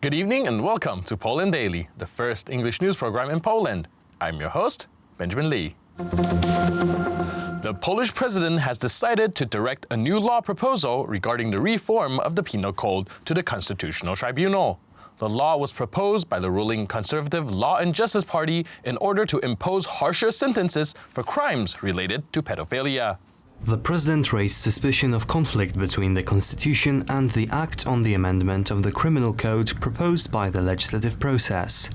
Good evening and welcome to Poland Daily, the first English news program in Poland. I'm your host, Benjamin Lee. The Polish president has decided to direct a new law proposal regarding the reform of the Penal Code to the Constitutional Tribunal. The law was proposed by the ruling Conservative Law and Justice Party in order to impose harsher sentences for crimes related to pedophilia. The president raised suspicion of conflict between the constitution and the act on the amendment of the criminal code proposed by the legislative process.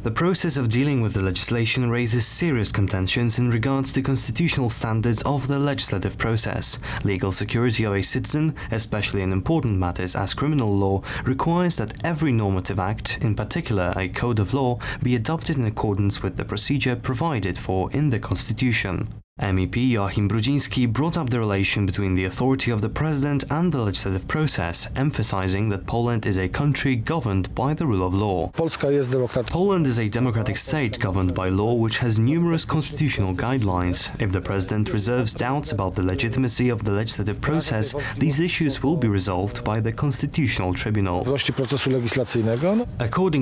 The process of dealing with the legislation raises serious contentions in regards to constitutional standards of the legislative process. Legal security of a citizen, especially in important matters as criminal law, requires that every normative act, in particular a code of law, be adopted in accordance with the procedure provided for in the constitution. MEP Joachim Brudziński brought up the relation between the authority of the president and the legislative process, emphasizing that Poland is a country governed by the rule of law. Poland is a democratic state governed by law which has numerous constitutional guidelines. If the president reserves doubts about the legitimacy of the legislative process, these issues will be resolved by the Constitutional Tribunal. According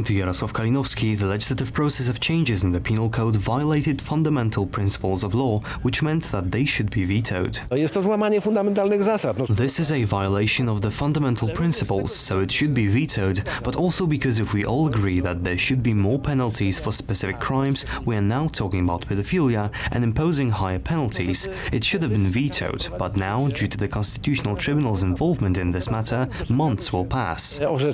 to Jarosław Kalinowski, the legislative process of changes in the penal code violated fundamental principles of law, which meant that they should be vetoed. This is a violation of the fundamental principles, so it should be vetoed, but also because if we all agree that there should be more penalties for specific crimes, we are now talking about pedophilia and imposing higher penalties. It should have been vetoed, but now, due to the Constitutional Tribunal's involvement in this matter, months will pass. According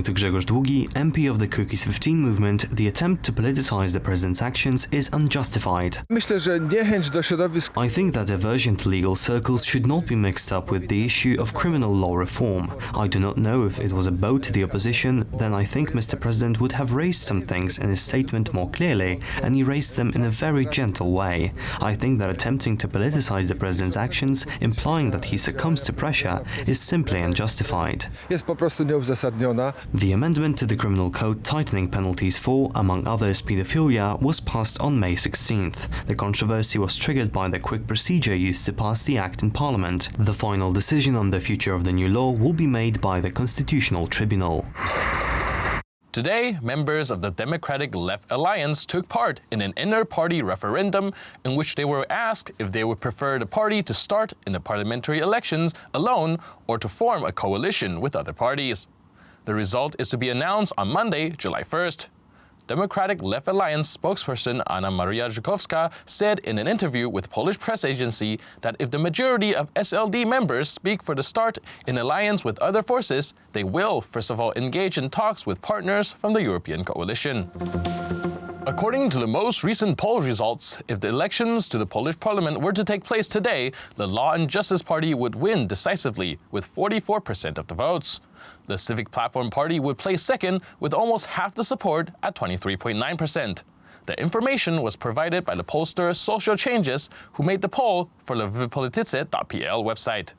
to Grzegorz Długi, MP of the Cookies 15 movement, the attempt to politicize the president's actions is unjustified. I think that aversion to legal circles should not be mixed up with the issue of criminal law reform. I do not know if it was a bow to the opposition, then I think Mr. President would have raised some things in his statement more clearly, and he raised them in a very gentle way. I think that attempting to politicize the president's actions, implying that he succumbs to pressure, is simply unjustified. The amendment to the criminal code tightening penalties for, among others, pedophilia was passed on May 16th. The controversy was triggered by the quick procedure used to pass the act in Parliament. The final decision on the future of the new law will be made by the Constitutional Tribunal. Today, members of the Democratic Left Alliance took part in an inter-party referendum in which they were asked if they would prefer the party to start in the parliamentary elections alone or to form a coalition with other parties. The result is to be announced on Monday, July 1st. Democratic Left Alliance spokesperson Anna Maria Żukowska said in an interview with Polish press agency that if the majority of SLD members speak for the start in alliance with other forces, they will, first of all, engage in talks with partners from the European coalition. According to the most recent poll results, if the elections to the Polish parliament were to take place today, the Law and Justice Party would win decisively with 44% of the votes. The Civic Platform Party would place second with almost half the support at 23.9%. The information was provided by the pollster Social Changes, who made the poll for the wypolityce.pl website.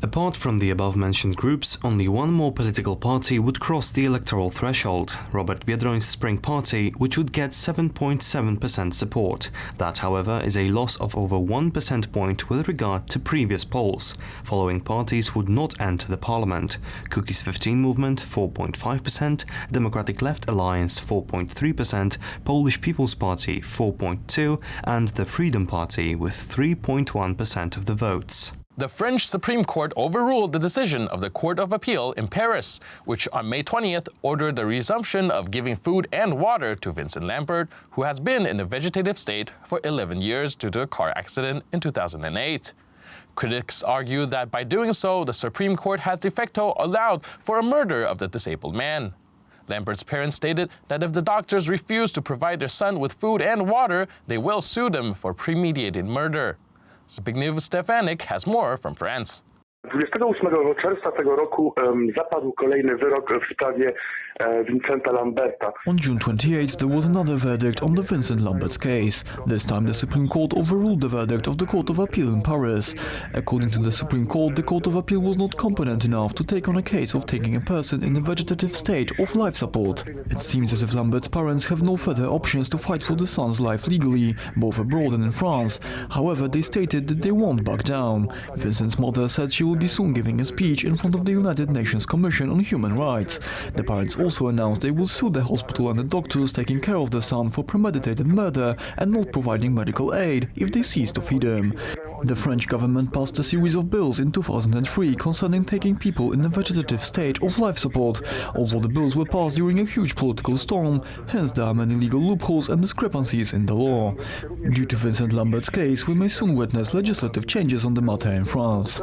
Apart from the above-mentioned groups, only one more political party would cross the electoral threshold, Robert Biedroń's Spring Party, which would get 7.7% support. That, however, is a loss of over 1 percentage point with regard to previous polls. Following parties would not enter the parliament: Cookies 15 movement 4.5%, Democratic Left Alliance 4.3%, Polish People's Party 4.2%, and the Freedom Party with 3.1% of the votes. The French Supreme Court overruled the decision of the Court of Appeal in Paris, which on May 20th ordered the resumption of giving food and water to Vincent Lambert, who has been in a vegetative state for 11 years due to a car accident in 2008. Critics argue that by doing so, the Supreme Court has de facto allowed for a murder of the disabled man. Lambert's parents stated that if the doctors refuse to provide their son with food and water, they will sue them for premeditated murder. Zbigniew Stefanik has more from France. 28 czerwca tego roku zapadł kolejny wyrok w sprawie Vincenta Lamberta. On June 28, there was another verdict on the Vincent Lambert's case. This time the Supreme Court overruled the verdict of the Court of Appeal in Paris. According to the Supreme Court, the Court of Appeal was not competent enough to take on a case of taking a person in a vegetative state of life support. It seems as if Lambert's parents have no further options to fight for the son's life legally, both abroad and in France. However, they stated that they won't back down. Vincent's mother said she will be soon giving a speech in front of the United Nations Commission on Human Rights. The parents also announced they will sue the hospital and the doctors taking care of their son for premeditated murder and not providing medical aid if they cease to feed him. The French government passed a series of bills in 2003 concerning taking people in a vegetative state of life support. Although the bills were passed during a huge political storm, hence there are many legal loopholes and discrepancies in the law. Due to Vincent Lambert's case, we may soon witness legislative changes on the matter in France.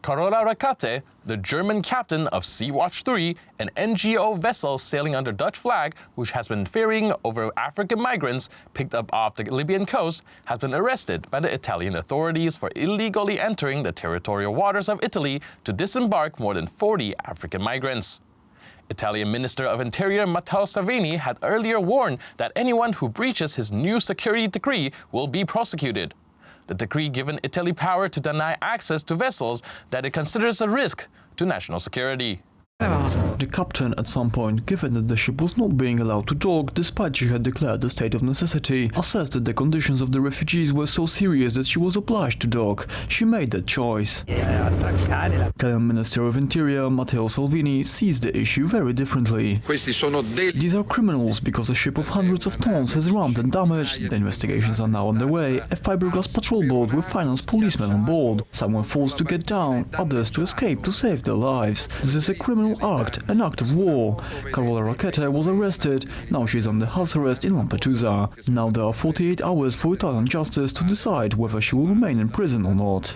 Carola Rackete, the German captain of Sea-Watch 3, an NGO vessel sailing under Dutch flag, which has been ferrying over African migrants picked up off the Libyan coast, has been arrested by the Italian authorities for illegally entering the territorial waters of Italy to disembark more than 40 African migrants. Italian Minister of Interior Matteo Salvini had earlier warned that anyone who breaches his new security decree will be prosecuted. The decree given Italy power to deny access to vessels that it considers a risk to national security. The captain at some point, given that the ship was not being allowed to dock despite she had declared the state of necessity, assessed that the conditions of the refugees were so serious that she was obliged to dock. She made that choice. Italian Minister of Interior Matteo Salvini sees the issue very differently. These are criminals because a ship of hundreds of tons has rammed and damaged. The investigations are now underway. A fiberglass patrol boat with financed policemen on board. Some were forced to get down, others to escape to save their lives. This is a criminal act, an act of war. Carola Rackete was arrested. Now she is under house arrest in Lampedusa. Now there are 48 hours for Italian justice to decide whether she will remain in prison or not.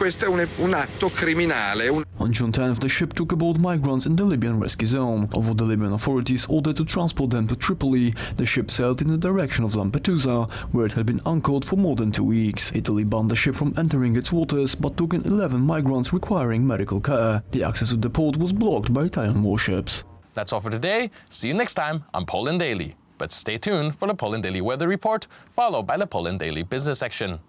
On June 10th, the ship took aboard migrants in the Libyan rescue zone. Although the Libyan authorities ordered to transport them to Tripoli, the ship sailed in the direction of Lampedusa, where it had been anchored for more than 2 weeks. Italy banned the ship from entering its waters, but took in 11 migrants requiring medical care. The access to the port was blocked by Italian warships. That's all for today. See you next time on Poland Daily. But stay tuned for the Poland Daily Weather Report, followed by the Poland Daily Business section.